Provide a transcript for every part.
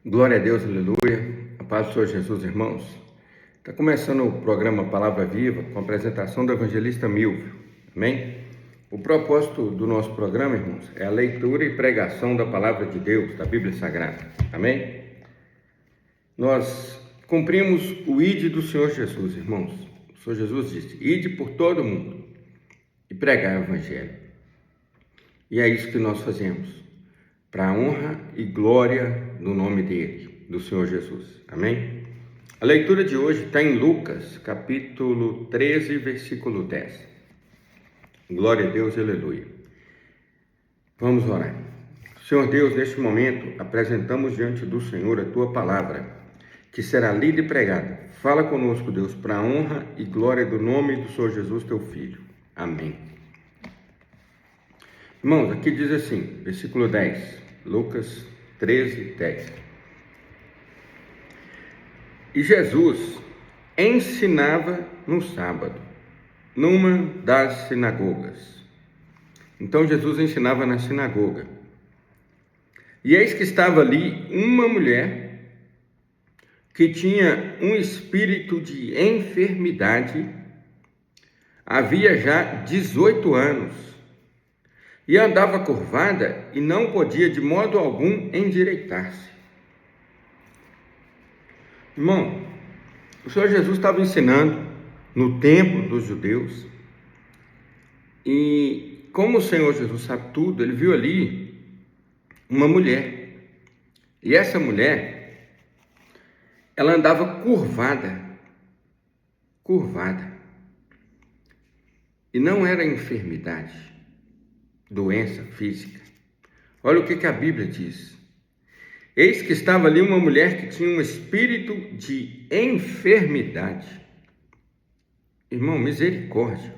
Glória a Deus, aleluia. A paz do Senhor Jesus, irmãos. Está começando o programa Palavra Viva com a apresentação do evangelista Milvio. Amém? O propósito do nosso programa, irmãos, é a leitura e pregação da Palavra de Deus, da Bíblia Sagrada. Amém? Nós cumprimos o ide do Senhor Jesus, irmãos. O Senhor Jesus disse: ide por todo o mundo e pregai o evangelho. E é isso que nós fazemos, para a honra e glória do nome dele, do Senhor Jesus. Amém? A leitura de hoje está em Lucas, capítulo 13, versículo 10. Glória a Deus, aleluia. Vamos orar. Senhor Deus, neste momento, apresentamos diante do Senhor a tua palavra, que será lida e pregada. Fala conosco, Deus, para a honra e glória do nome do Senhor Jesus, teu Filho. Amém. Irmãos, aqui diz assim, versículo 10, Lucas 13, 10. E Jesus ensinava no sábado, numa das sinagogas. Então Jesus ensinava na sinagoga. E eis que estava ali uma mulher que tinha um espírito de enfermidade, havia já 18 anos, e andava curvada e não podia de modo algum endireitar-se. Irmão, o Senhor Jesus estava ensinando no templo dos judeus, e como o Senhor Jesus sabe tudo, ele viu ali uma mulher, e essa mulher, ela andava curvada, e não era enfermidade, doença física. Olha o que a Bíblia diz. Eis que estava ali uma mulher que tinha um espírito de enfermidade. Irmão, misericórdia.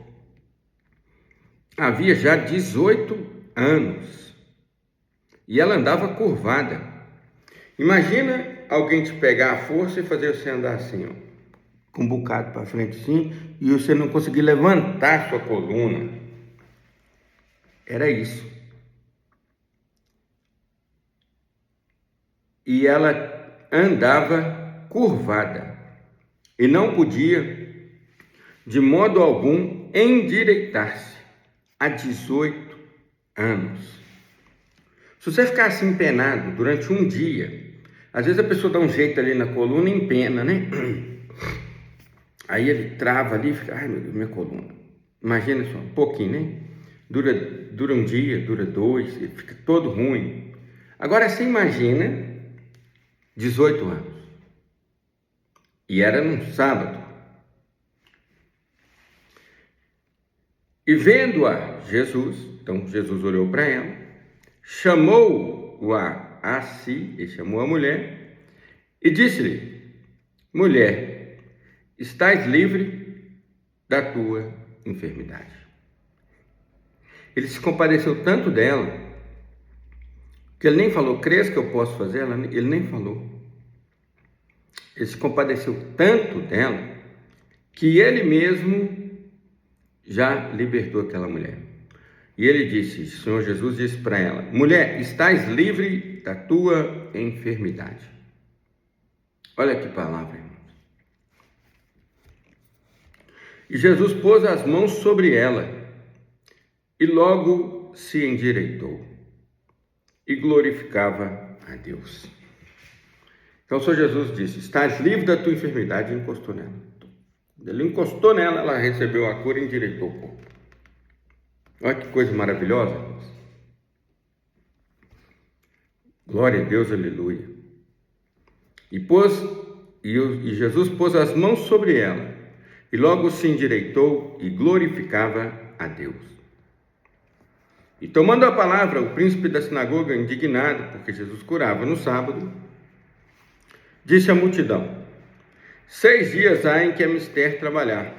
Havia já 18 anos. E ela andava curvada. Imagina alguém te pegar à força e fazer você andar assim, ó, com um bocado para frente assim, e você não conseguir levantar sua coluna. Era isso. E ela andava curvada e não podia de modo algum endireitar-se há 18 anos. Se você ficar assim empenado durante um dia, às vezes a pessoa dá um jeito ali na coluna e empena, né? Aí ele trava ali e fica, ai meu Deus, minha coluna. Imagina só, um pouquinho, né? Dura um dia, dura dois, ele fica todo ruim. Agora você imagina 18 anos. E era num sábado. E vendo-a Jesus, então Jesus olhou para ela, chamou-a a si, ele chamou a mulher, e disse-lhe: mulher, estás livre da tua enfermidade. Ele se compadeceu tanto dela, que ele nem falou, crês que eu posso fazer? Ele nem falou. Ele se compadeceu tanto dela, que ele mesmo já libertou aquela mulher. E ele disse, o Senhor Jesus disse para ela: mulher, estás livre da tua enfermidade. Olha que palavra, irmãos. E Jesus pôs as mãos sobre ela, e logo se endireitou, e glorificava a Deus. Então o Senhor Jesus disse: estás livre da tua enfermidade, e encostou nela. Ele encostou nela, ela recebeu a cura e endireitou o corpo. Olha que coisa maravilhosa, irmãos. Glória a Deus, aleluia. E Jesus pôs as mãos sobre ela, e logo se endireitou e glorificava a Deus. E tomando a palavra, o príncipe da sinagoga, indignado, porque Jesus curava no sábado, disse à multidão: 6 dias há em que é mister trabalhar.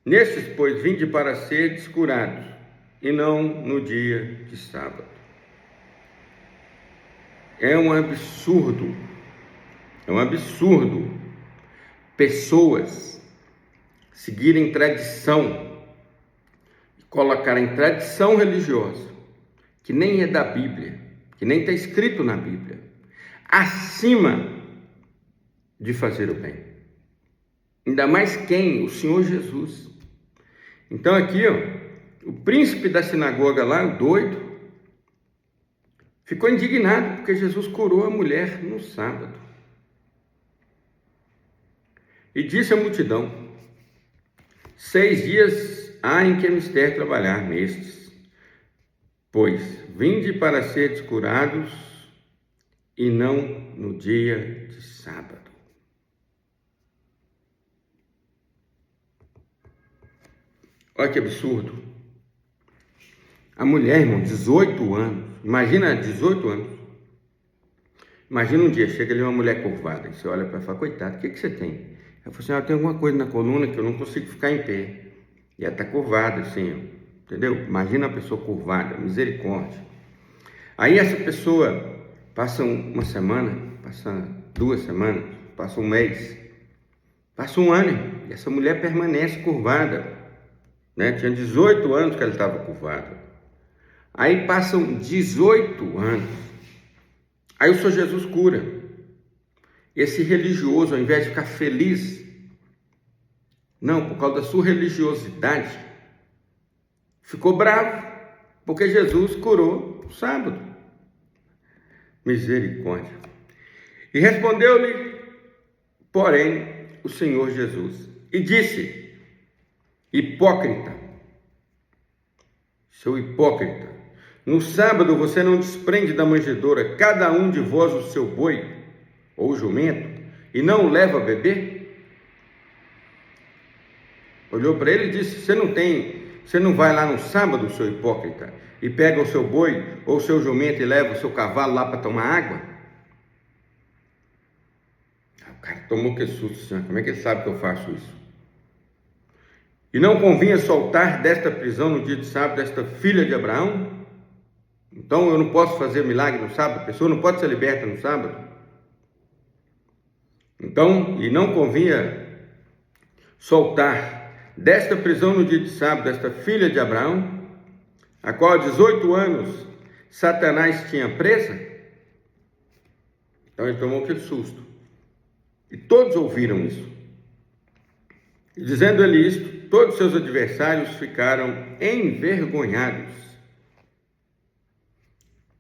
Nestes, pois, vinde para seres curados, e não no dia de sábado. É um absurdo pessoas seguirem tradição, colocarem tradição religiosa, que nem é da Bíblia, que nem está escrito na Bíblia, acima de fazer o bem. Ainda mais quem? O Senhor Jesus. Então aqui, o príncipe da sinagoga lá, o doido, ficou indignado porque Jesus curou a mulher no sábado. E disse à multidão: 6 dias há em que é mister trabalhar nestes, pois vinde para seres curados e não no dia de sábado. Olha que absurdo. A mulher, irmão, 18 anos, imagina 18 anos. Imagina um dia, chega ali uma mulher curvada, e você olha para ela e fala: coitado, o que você tem? Ela falou assim: tem alguma coisa na coluna que eu não consigo ficar em pé. E ela está curvada assim, entendeu? Imagina a pessoa curvada, misericórdia. Aí essa pessoa passa uma semana, passa 2 semanas, passa um mês, passa um ano, e essa mulher permanece curvada, né? Tinha 18 anos que ela estava curvada. Aí passam 18 anos, aí o Senhor Jesus cura. Esse religioso, ao invés de ficar feliz, não, por causa da sua religiosidade, ficou bravo, porque Jesus curou no sábado. Misericórdia. E respondeu-lhe, porém, o Senhor Jesus, e disse: hipócrita, seu hipócrita, no sábado você não desprende da manjedoura cada um de vós o seu boi ou jumento, e não o leva a beber? Olhou para ele e disse: você não vai lá no sábado, seu hipócrita, e pega o seu boi ou o seu jumento e leva o seu cavalo lá para tomar água? O cara tomou que susto, senhor. Como é que ele sabe que eu faço isso? E não convinha soltar desta prisão no dia de sábado esta filha de Abraão? Então eu não posso fazer milagre no sábado? A pessoa não pode ser liberta no sábado? Então, e não convinha soltar desta prisão no dia de sábado esta filha de Abraão, a qual há 18 anos Satanás tinha presa? Então ele tomou aquele susto. E todos ouviram isso. E dizendo ele isto, todos seus adversários ficaram envergonhados.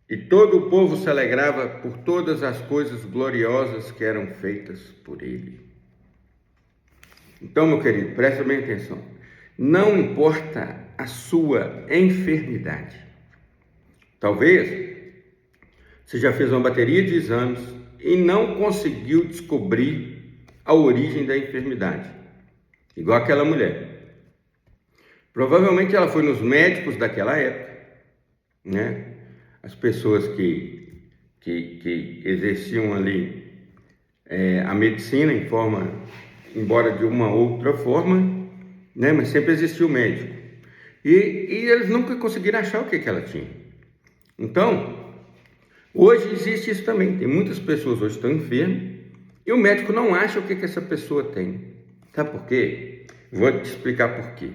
E todo o povo se alegrava por todas as coisas gloriosas que eram feitas por ele. Então, meu querido, presta bem atenção. Não importa a sua enfermidade. Talvez você já fez uma bateria de exames e não conseguiu descobrir a origem da enfermidade. Igual aquela mulher. Provavelmente ela foi nos médicos daquela época, né? As pessoas que exerciam ali a medicina em forma, embora de uma outra forma, né? Mas sempre existiu o médico. E eles nunca conseguiram achar o que ela tinha. Então, hoje existe isso também. Tem muitas pessoas hoje que estão enfermas e o médico não acha o que essa pessoa tem. Sabe por quê? Vou te explicar por quê.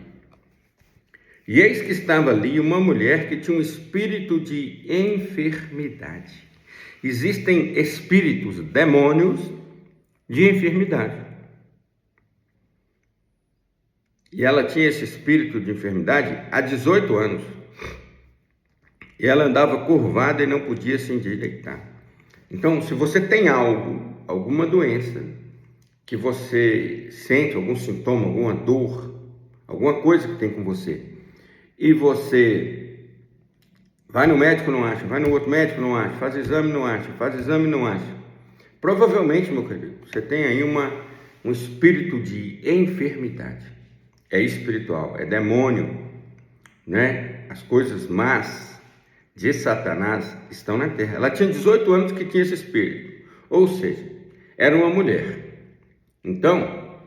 E eis que estava ali uma mulher que tinha um espírito de enfermidade. Existem espíritos, demônios de enfermidade. E ela tinha esse espírito de enfermidade há 18 anos. E ela andava curvada e não podia se endireitar. Então, se você tem alguma doença, que você sente algum sintoma, alguma dor, alguma coisa que tem com você, e você vai no médico, não acha, vai no outro médico, não acha, faz exame, não acha, faz exame, não acha, provavelmente, meu querido, você tem aí um espírito de enfermidade. É espiritual, é demônio, né? As coisas más de Satanás estão na terra. Ela tinha 18 anos que tinha esse espírito, ou seja, era uma mulher. Então,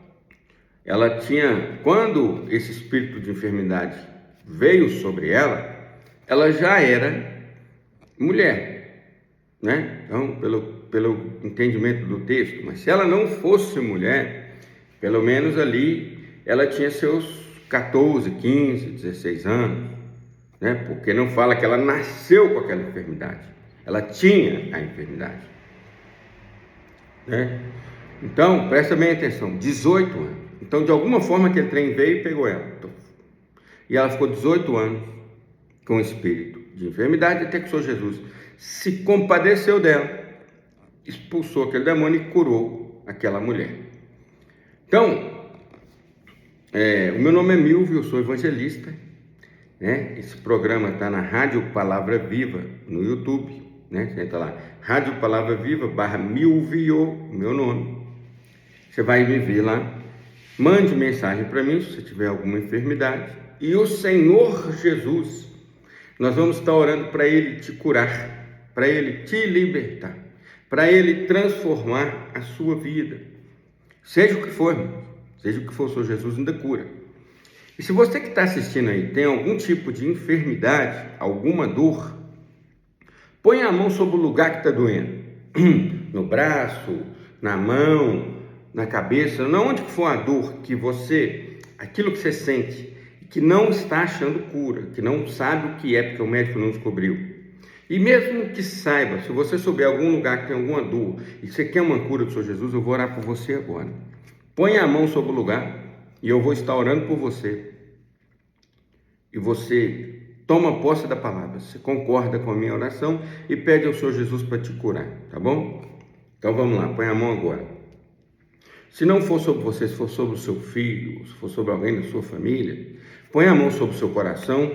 ela tinha, quando esse espírito de enfermidade veio sobre ela, ela já era mulher, né? Então, pelo entendimento do texto, mas se ela não fosse mulher, pelo menos ali ela tinha seus 14, 15, 16 anos, né? Porque não fala que ela nasceu com aquela enfermidade, ela tinha a enfermidade. né? Então, presta bem atenção, 18 anos. Então, de alguma forma, aquele trem veio e pegou ela. E ela ficou 18 anos com o espírito de enfermidade, até que o Senhor Jesus se compadeceu dela, expulsou aquele demônio e curou aquela mulher. Então, o meu nome é Milvio, eu sou evangelista, né? Esse programa está na Rádio Palavra Viva, no YouTube, né? Você entra lá, Rádio Palavra Viva, /Milvio, meu nome. Você vai me ver lá, mande mensagem para mim, se você tiver alguma enfermidade, e o Senhor Jesus, nós vamos estar orando para Ele te curar, para Ele te libertar, para Ele transformar a sua vida, seja o que for, seja o que for, o Senhor Jesus ainda cura. E se você que está assistindo aí tem algum tipo de enfermidade, alguma dor, põe a mão sobre o lugar que está doendo, no braço, na mão, na cabeça, não onde for a dor que você, aquilo que você sente, que não está achando cura, que não sabe o que é, porque o médico não descobriu. E mesmo que saiba, se você souber algum lugar que tem alguma dor e você quer uma cura do Senhor Jesus, eu vou orar por você agora. Põe a mão sobre o lugar e eu vou estar orando por você. E você toma posse da palavra, você concorda com a minha oração e pede ao Senhor Jesus para te curar, tá bom? Então vamos lá, põe a mão agora. Se não for sobre você, se for sobre o seu filho, se for sobre alguém da sua família, põe a mão sobre o seu coração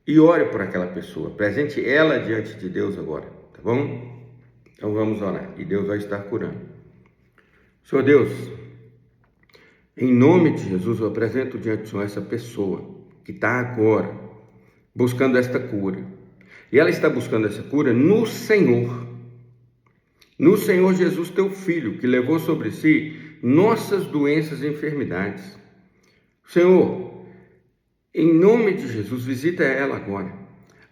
e ore por aquela pessoa. Presente ela diante de Deus agora, tá bom? Então vamos orar e Deus vai estar curando. Senhor Deus, em nome de Jesus, eu apresento diante do Senhor essa pessoa que está agora buscando esta cura. E ela está buscando essa cura no Senhor Jesus, teu Filho, que levou sobre si nossas doenças e enfermidades. Senhor, em nome de Jesus, visita ela agora.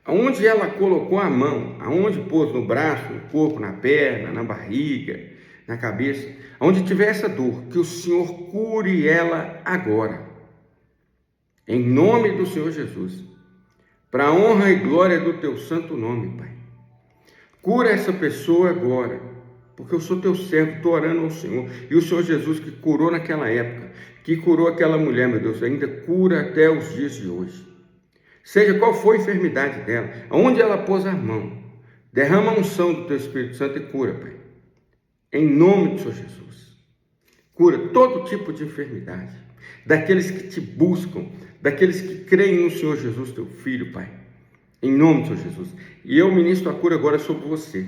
Aonde ela colocou a mão, aonde pôs no braço, no corpo, na perna, na barriga, na cabeça, aonde tiver essa dor, que o Senhor cure ela agora. Em nome do Senhor Jesus, para a honra e glória do teu santo nome, Pai. Cura essa pessoa agora, porque eu sou teu servo, estou orando ao Senhor. E o Senhor Jesus que curou naquela época, que curou aquela mulher, meu Deus, ainda cura até os dias de hoje. Seja qual for a enfermidade dela, aonde ela pôs a mão, derrama a unção do teu Espírito Santo e cura, Pai. Em nome do Senhor Jesus. Cura todo tipo de enfermidade, daqueles que te buscam, daqueles que creem no Senhor Jesus, teu Filho, Pai. Em nome do Senhor Jesus. E eu ministro a cura agora sobre você.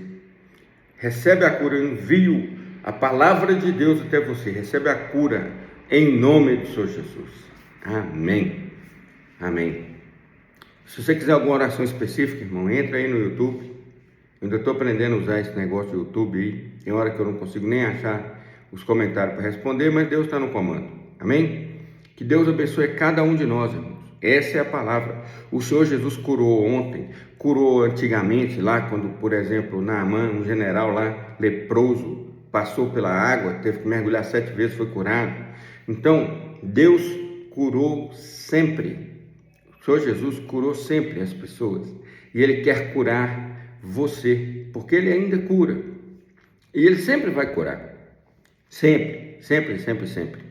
Recebe a cura, eu envio a palavra de Deus até você. Recebe a cura em nome do Senhor Jesus. Amém. Amém. Se você quiser alguma oração específica, irmão, entra aí no YouTube. Eu ainda estou aprendendo a usar esse negócio do YouTube aí. Tem hora que eu não consigo nem achar os comentários para responder, mas Deus está no comando. Amém? Que Deus abençoe cada um de nós, irmãos. Essa é a palavra. O Senhor Jesus curou ontem, curou antigamente lá, quando, por exemplo, Naamã, um general lá, leproso, passou pela água, teve que mergulhar 7 vezes, foi curado. Então, Deus curou sempre. O Senhor Jesus curou sempre as pessoas. E Ele quer curar você, porque Ele ainda cura. E Ele sempre vai curar. Sempre, sempre, sempre, sempre.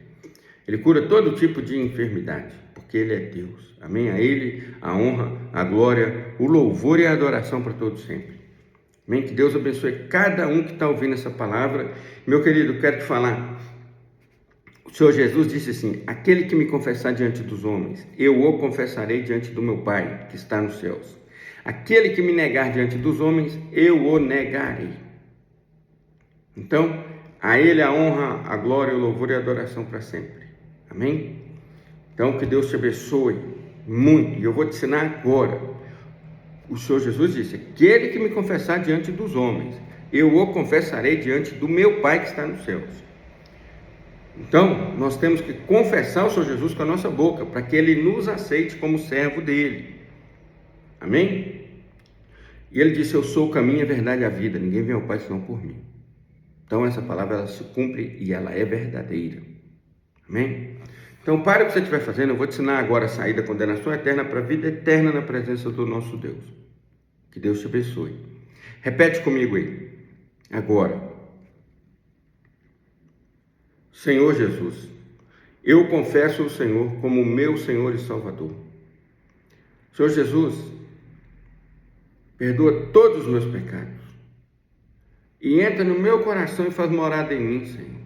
Ele cura todo tipo de enfermidade, porque Ele é Deus. Amém? A Ele a honra, a glória, o louvor e a adoração para todos sempre. Amém? Que Deus abençoe cada um que está ouvindo essa palavra. Meu querido, quero te falar. O Senhor Jesus disse assim: aquele que me confessar diante dos homens, eu o confessarei diante do meu Pai, que está nos céus. Aquele que me negar diante dos homens, eu o negarei. Então, a Ele a honra, a glória, o louvor e a adoração para sempre. Amém? Então, que Deus te abençoe muito. E eu vou te ensinar agora. O Senhor Jesus disse: aquele que me confessar diante dos homens, eu o confessarei diante do meu Pai que está nos céus. Então, nós temos que confessar o Senhor Jesus com a nossa boca, para que Ele nos aceite como servo dEle. Amém? E Ele disse: eu sou o caminho, a verdade e a vida. Ninguém vem ao Pai senão por mim. Então, essa palavra ela se cumpre e ela é verdadeira. Amém? Então, para o que você estiver fazendo, eu vou te ensinar agora a sair da condenação eterna para a vida eterna na presença do nosso Deus. Que Deus te abençoe. Repete comigo aí. Agora. Senhor Jesus, eu confesso o Senhor como meu Senhor e Salvador. Senhor Jesus, perdoa todos os meus pecados e entra no meu coração e faz morada em mim, Senhor.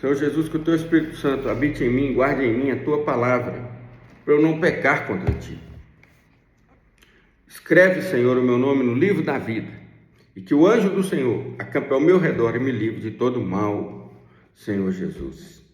Senhor Jesus, que o Teu Espírito Santo habite em mim, guarde em mim a Tua palavra, para eu não pecar contra Ti. Escreve, Senhor, o meu nome no livro da vida, e que o anjo do Senhor acampe ao meu redor e me livre de todo mal, Senhor Jesus.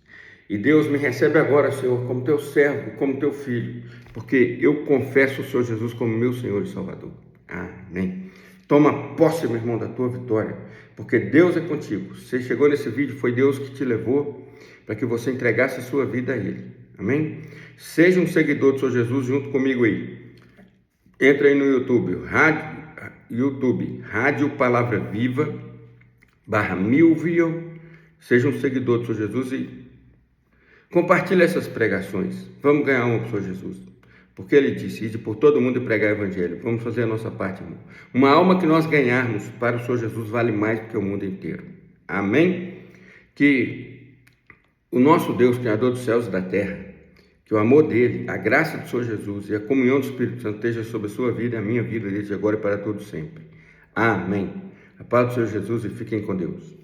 E Deus, me recebe agora, Senhor, como Teu servo, como Teu filho, porque eu confesso o Senhor Jesus como meu Senhor e Salvador. Amém. Toma posse, meu irmão, da tua vitória, porque Deus é contigo. Você chegou nesse vídeo, foi Deus que te levou para que você entregasse a sua vida a Ele. Amém? Seja um seguidor do Senhor Jesus junto comigo aí. Entra aí no YouTube, Rádio Palavra Viva, /Milvio. Seja um seguidor do Senhor Jesus e compartilhe essas pregações. Vamos ganhar uma para o Senhor Jesus. Porque Ele disse, ide por todo mundo e pregar o Evangelho. Vamos fazer a nossa parte, irmão. Uma alma que nós ganharmos para o Senhor Jesus vale mais do que o mundo inteiro. Amém? Que o nosso Deus, Criador dos céus e da terra, que o amor dEle, a graça do Senhor Jesus e a comunhão do Espírito Santo esteja sobre a sua vida e a minha vida, desde agora e para todos sempre. Amém. A paz do Senhor Jesus e fiquem com Deus.